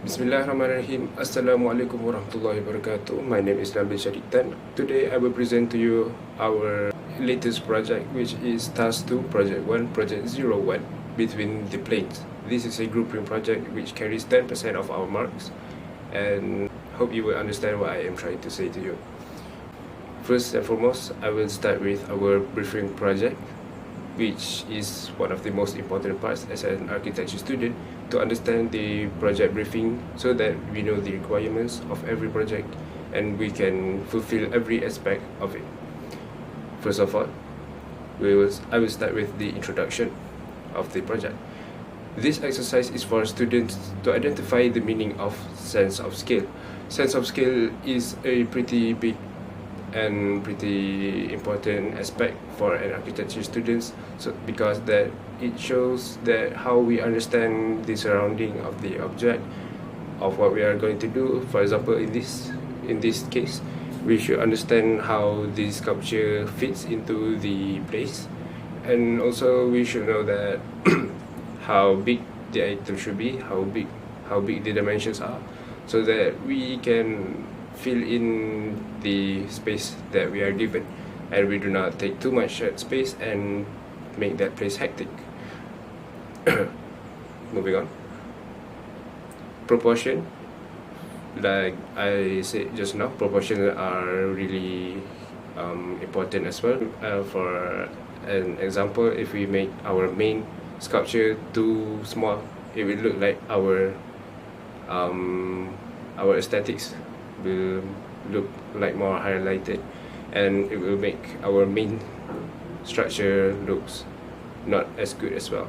Bismillahirrahmanirrahim. Assalamualaikum warahmatullahi wabarakatuh. My name is Nabil Syadiq Tan. Today I will present to you our latest project, which is Task 2 Project 1 Project 01 Between the Planes. This is a grouping project which carries 10% of our marks, and hope you will understand what I am trying to say to you. First and foremost, I will start with our briefing project, which is one of the most important parts as an architecture student, to understand the project briefing so that we know the requirements of every project and we can fulfill every aspect of it. First of all, I will start with the introduction of the project. This exercise is for students to identify the meaning of sense of scale. Sense of scale is a pretty big and pretty important aspect for an architecture students, because that it shows that how we understand the surrounding of the object of what we are going to do. For example, in this case, we should understand how the sculpture fits into the place, and also we should know that how big the item should be, how big the dimensions are, so that we can fill in the space that we are given, and we do not take too much space and make that place hectic. Moving on. Proportion, like I said just now, proportions are really important as well. For an example, if we make our main sculpture too small, it will look like our aesthetics will look like more highlighted, and it will make our main structure looks not as good as well.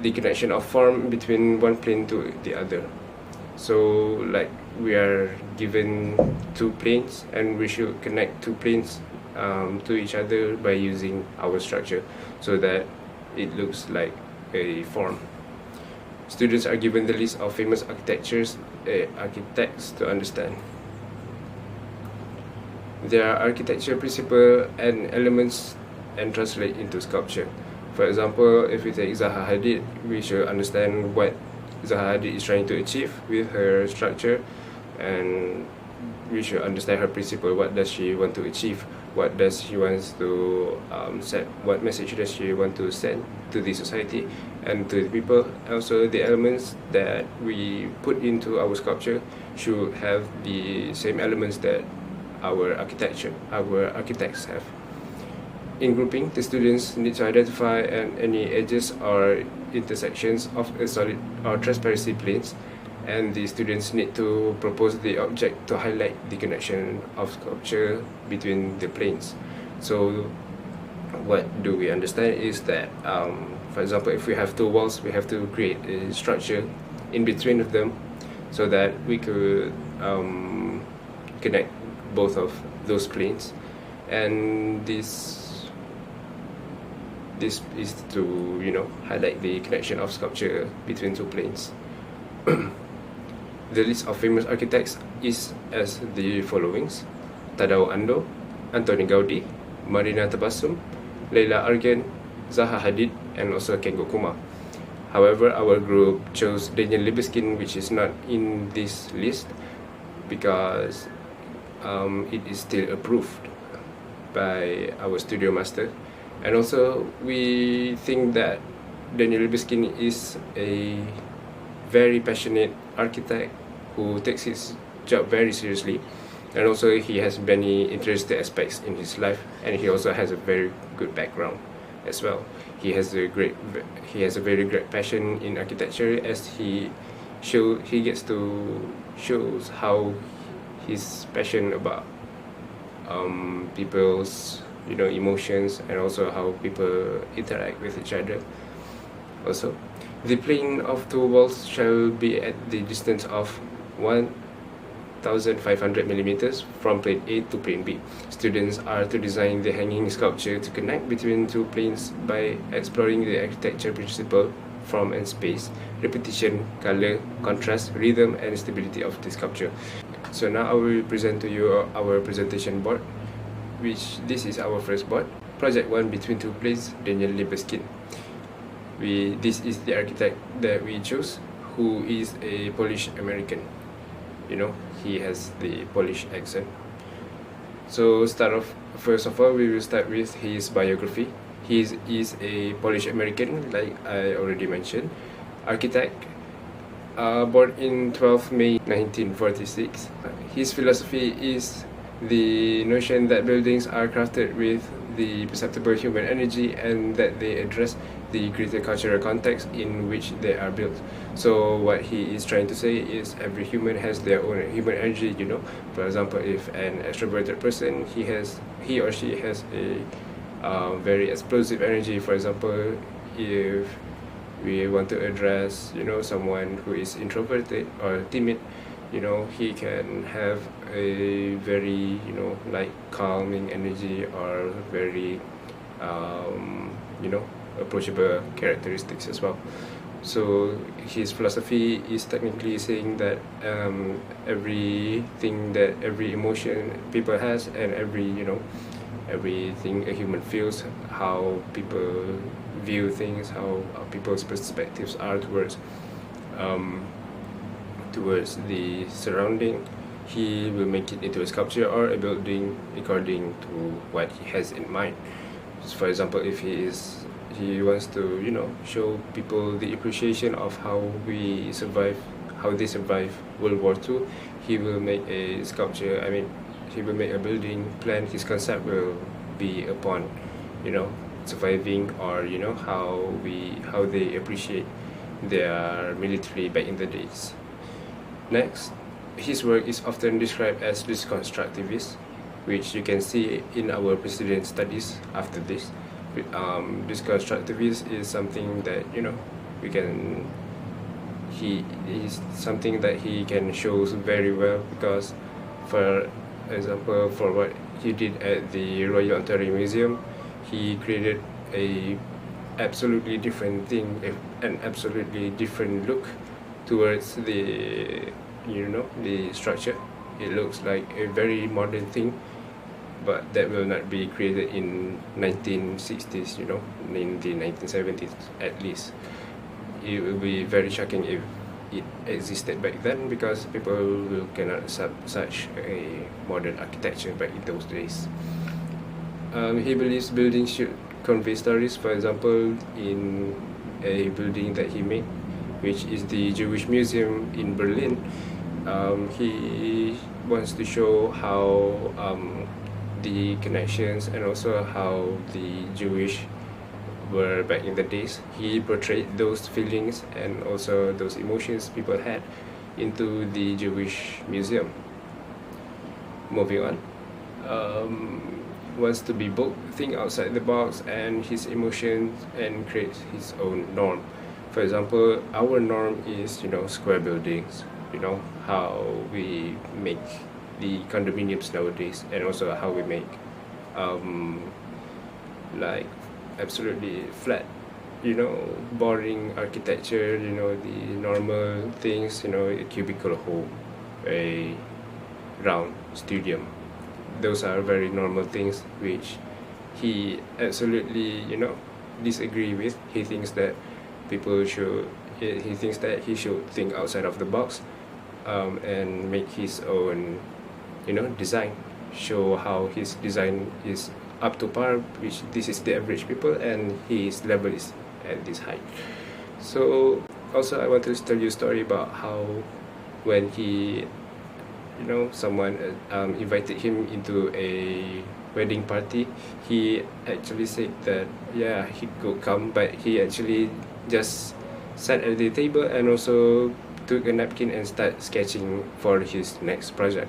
The connection of form between one plane to the other. So like we are given two planes, and we should connect two planes to each other by using our structure so that it looks like a form. Students are given the list of famous architects to understand. There are architecture principles and elements and translate into sculpture. For example, if we take Zaha Hadid, we should understand what Zaha Hadid is trying to achieve with her structure, and we should understand her principle. What does she want to achieve? What does she wants to set? What message does she want to send to the society and to the people? Also, the elements that we put into our sculpture should have the same elements that our architects have. In grouping, the students need to identify any edges or intersections of a solid or transparency planes, and the students need to propose the object to highlight the connection of sculpture between the planes. So what do we understand is that, for example, if we have two walls, we have to create a structure in between of them so that we could connect both of those planes, and this is to highlight the connection of sculpture between two planes. The list of famous architects is as the followings: Tadao Ando, Antoni Gaudi, Marina Tabassum, Leila Argan, Zaha Hadid, and also Kengo Kuma. However, our group chose Daniel Libeskind, which is not in this list because it is still approved by our studio master. And also, we think that Daniel Libeskind is a very passionate architect who takes his job very seriously, and also he has many interesting aspects in his life, and he also has a very good background as well. He has a very great passion in architecture, as he gets to shows how his passion about people's emotions, and also how people interact with each other. Also, the plane of two walls shall be at the distance of 1,500 millimeters from plane A to plane B. Students are to design the hanging sculpture to connect between two planes by exploring the architecture principle, form and space, repetition, color, contrast, rhythm, and stability of the sculpture. So now I will present to you our presentation board, which this is our first board. Project 1 Between Two Planes, Daniel Libeskind. This is the architect that we chose, who is a Polish American. You know, he has the Polish accent. So first of all, we will start with his biography. He is a Polish American, like I already mentioned, architect, born in 12 May 1946. His philosophy is the notion that buildings are crafted with the perceptible human energy and that they address the greater cultural context in which they are built. So what he is trying to say is every human has their own human energy, you know. For example, if an extroverted person, he or she has a very explosive energy. For example, if we want to address, you know, someone who is introverted or timid, you know, he can have a very, you know, like calming energy or very, you know, approachable characteristics as well. So his philosophy is technically saying that everything that every emotion people has and every, you know, everything a human feels, how people view things, how people's perspectives are towards the surrounding, he will make it into a sculpture or a building according to what he has in mind. So for example, if he wants to, you know, show people the appreciation of how they survive World War II, he will make a sculpture. I mean, he will make a building plan. His concept will be upon, you know, surviving, or you know, how they appreciate their military back in the days. Next, his work is often described as deconstructivist, which you can see in our precedent studies after this. Deconstructivist is something that, you know, he is something that he can show very well, because for example, for what he did at the Royal Ontario Museum, he created a absolutely different thing, an absolutely different look towards the, you know, the structure. It looks like a very modern thing, but that will not be created in 1960s, you know, in the 1970s at least. It will be very shocking if it existed back then, because people cannot accept such a modern architecture back in those days. He believes buildings should convey stories. For example, in a building that he made, which is the Jewish Museum in Berlin, he wants to show how the connections and also how the Jewish were back in the days. He portrayed those feelings and also those emotions people had into the Jewish Museum. Moving on, wants to be bold, think outside the box and his emotions, and create his own norm. For example, our norm is, you know, square buildings, you know, how we make the condominiums nowadays, and also how we make like absolutely flat, you know, boring architecture, you know, the normal things, you know, a cubicle home, a round stadium. Those are very normal things which he absolutely, you know, disagree with. He thinks that he thinks that he should think outside of the box, and make his own, you know, design, show how his design is up to par, which this is the average people and his level is at this height. So also I want to tell you a story about how when he, you know, someone invited him into a wedding party, he actually said that yeah, he could come, but he actually just sat at the table and also took a napkin and start sketching for his next project,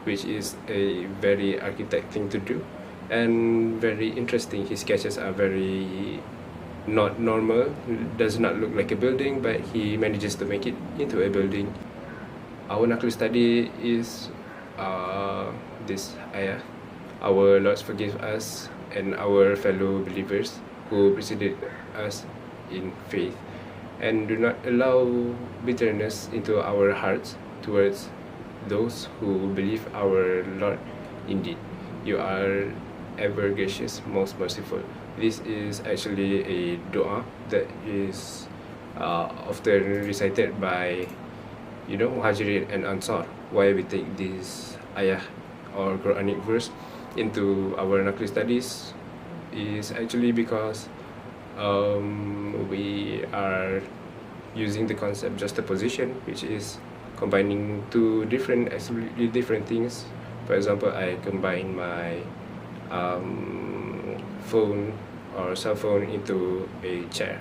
which is a very architect thing to do and very interesting. His sketches are very not normal, does not look like a building, but he manages to make it into a building. Our knuckle study is this ayah. Our Lord forgive us and our fellow believers who preceded us in faith, and do not allow bitterness into our hearts towards those who believe our Lord. Indeed, you are ever gracious, most merciful. This is actually a dua that is often recited by Muhajirin and Ansar. Why we take this ayah or Quranic verse into our Naqli studies is actually because we are using the concept juxtaposition, which is combining two different, absolutely different things. For example, I combine my phone or cell phone into a chair.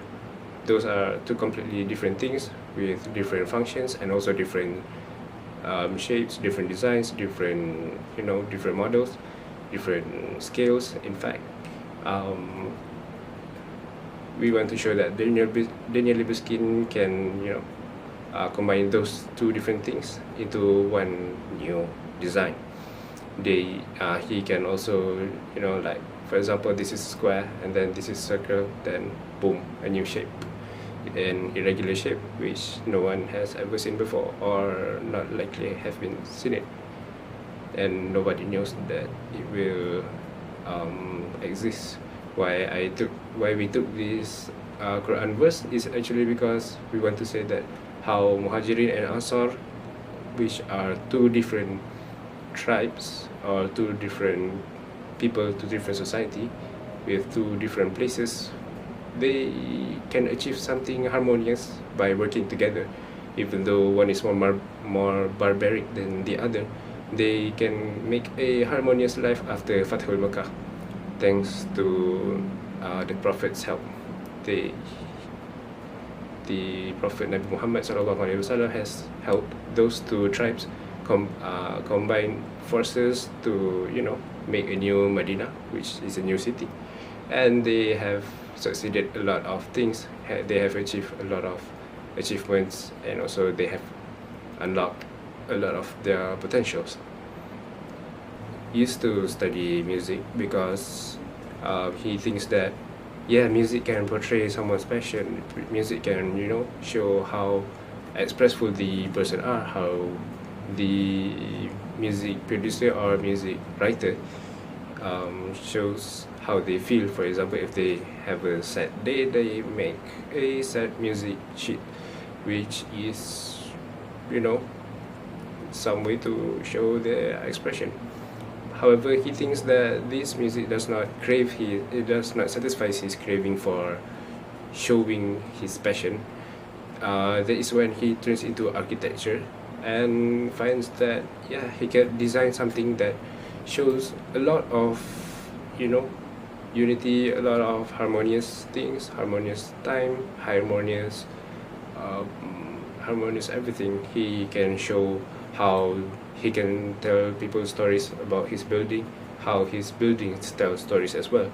Those are two completely different things with different functions and also different shapes, different designs, different different models, different scales. In fact, we want to show that Daniel Libeskind can combine those two different things into one new design. He can also like, for example, this is square and then this is circle, then boom, a new shape, an irregular shape which no one has ever seen before or not likely have been seen it, and nobody knows that it will exist. Why we took this Quran verse is actually because we want to say that how Muhajirin and Ansar, which are two different tribes or two different people, two different society with two different places, they can achieve something harmonious by working together. Even though one is more barbaric than the other, they can make a harmonious life after Fathul Makkah, thanks to the Prophet's help. The Prophet Nabi Muhammad SAW has helped those two tribes combine forces to make a new Medina, which is a new city, and they have succeeded a lot of things. They have achieved a lot of achievements, and also they have unlocked a lot of their potentials. Used to study music because he thinks that music can portray someone's passion. Music can show how expressful the person are, how the music producer or music writer shows how they feel. For example, if they have a sad day, they make a sad music sheet, which is some way to show their expression. However, he thinks that this music does not satisfy his craving for showing his passion. That is when he turns into architecture and finds that he can design something that shows a lot of unity, a lot of harmonious things, harmonious time, harmonious everything. He can show how he can tell people stories about his building, how his buildings tell stories as well.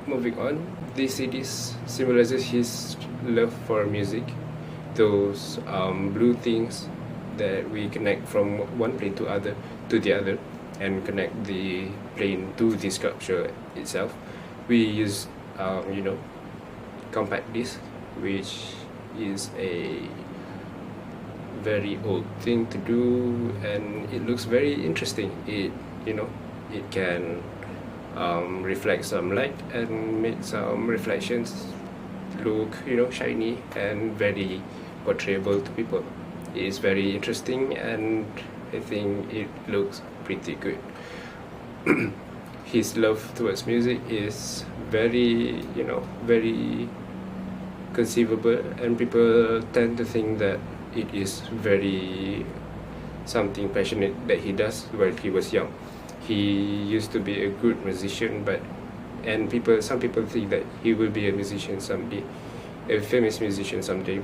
Moving on, this CDs symbolizes his love for music, those blue things that we connect from one plane to the other and connect the plane to the sculpture itself. We use compact disc, which is a very old thing to do, and it looks very interesting. It can reflect some light and make some reflections look shiny and very portrayable to people. It is very interesting, and I think it looks pretty good. His love towards music is very very conceivable, and people tend to think that it is very something passionate that he does while he was young. He used to be a good musician, some people think that he will be a musician someday, a famous musician someday,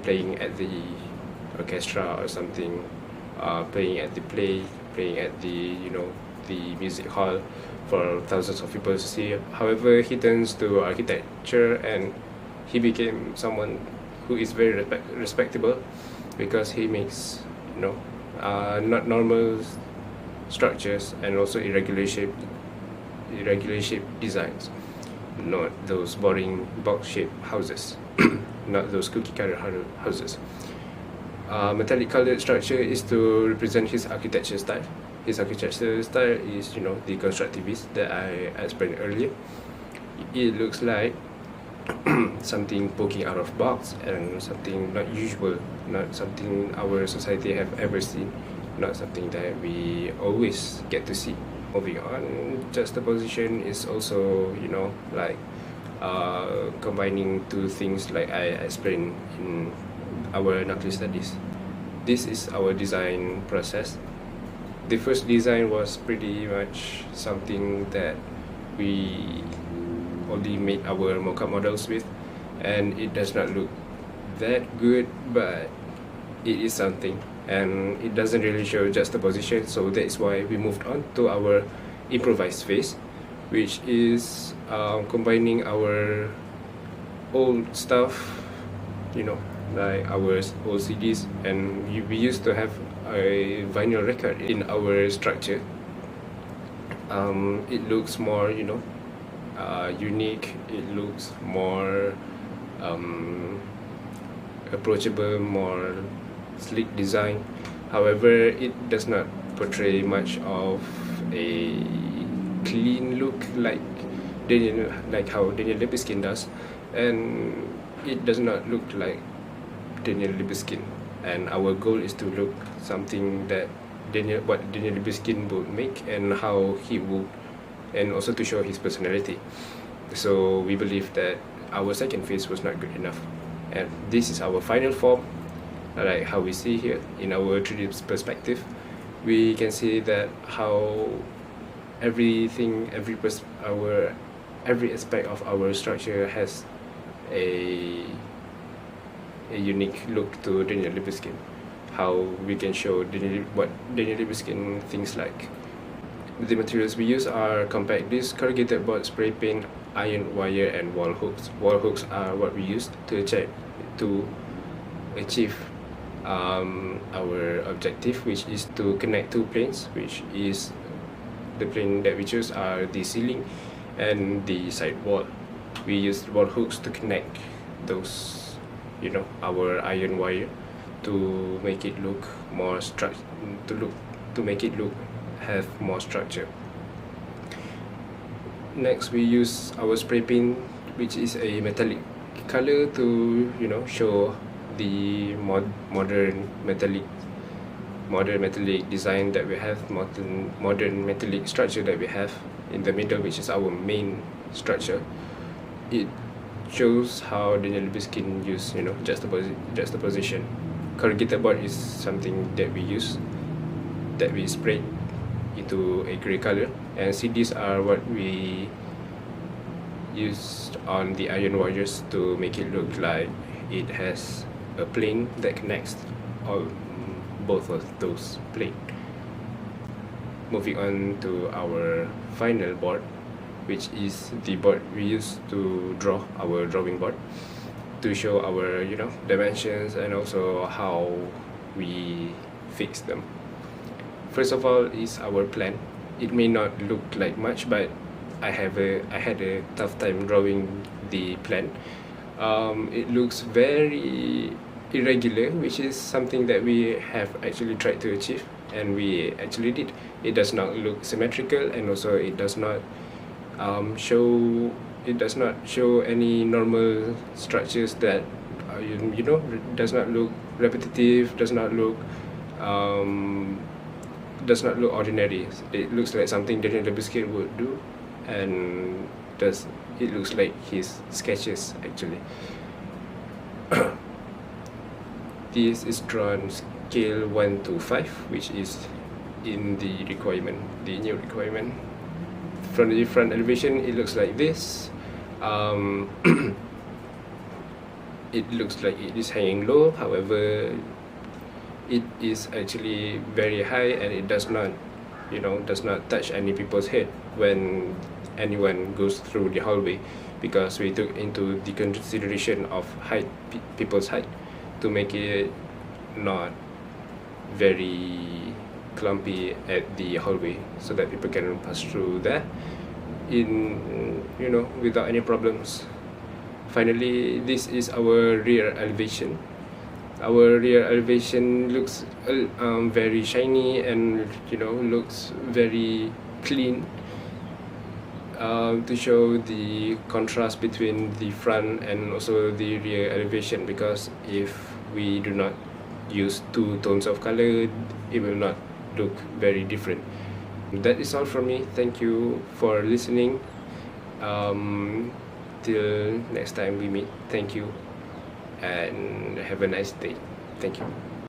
playing at the orchestra or something, playing at the play, playing at the the music hall for thousands of people to see. However, he turns to architecture, and he became someone who is very respectable because he makes not normal structures and also irregular shape designs, not those boring box shaped houses, not those cookie cutter houses. Metallic colored structure is to represent his architecture style. His architecture style is the constructivist that I explained earlier. It looks like something poking out of box and something not usual, not something our society have ever seen, not something that we always get to see. Moving on, juxtaposition is also, like combining two things like I explained in our nuclear studies. This is our design process. The first design was pretty much something that we only made our mock-up models with, and it does not look that good, but it is something, and it doesn't really show juxtaposition, so that's why we moved on to our improvised phase, which is combining our old stuff, like our old CDs, and we used to have a vinyl record in our structure. It looks more, unique. It looks more approachable, more sleek design. However, it does not portray much of a clean look like how Daniel Libeskind does, and it does not look like Daniel Libeskind. And our goal is to look something that what Daniel Libeskind would make and how he would, and also to show his personality. So we believe that our second phase was not good enough, and this is our final form. Like how we see here in our 3D perspective, we can see that how everything, every aspect of our structure has a unique look to Daniel Libeskind. How we can show what Daniel Libeskind thinks like. The materials we use are compact disc, corrugated board, spray paint, iron wire, and wall hooks. Wall hooks are what we use to achieve our objective, which is to connect two planes, which is the plane that we choose are the ceiling and the side wall. We use wall hooks to connect those, our iron wire, to make it look more have more structure. Next, we use our spray paint, which is a metallic color, to show the modern metallic design that we have, modern metallic structure that we have in the middle, which is our main structure. It shows how Daniel Libeskind use juxtaposition. Corrugated board is something that we sprayed into a grey color, and CDs are what we used on the iron wires to make it look like it has a plane that connects both of those planes. Moving on to our final board, which is the board we use to draw our drawing board, to show our dimensions and also how we fix them. First of all is our plan. It may not look like much, but I had a tough time drawing the plan. It looks very irregular, which is something that we have actually tried to achieve, and we actually did. It does not look symmetrical, and also it does not show any normal structures that does not look repetitive, does not look ordinary. It looks like something Daniel Libeskind would do, and it looks like his sketches actually. This is drawn scale 1 to 5, which is in the new requirement. From the front elevation, it looks like this. It looks like it is hanging low, however it is actually very high, and it does not touch any people's head when anyone goes through the hallway, because we took into the consideration of people's height, to make it not very clumpy at the hallway, so that people can pass through there without any problems. Finally, this is our rear elevation. Our rear elevation looks very shiny and looks very clean. to show the contrast between the front and also the rear elevation, because if we do not use two tones of color, it will not look very different. That is all from me. Thank you for listening. Till next time we meet, thank you and have a nice day. Thank you.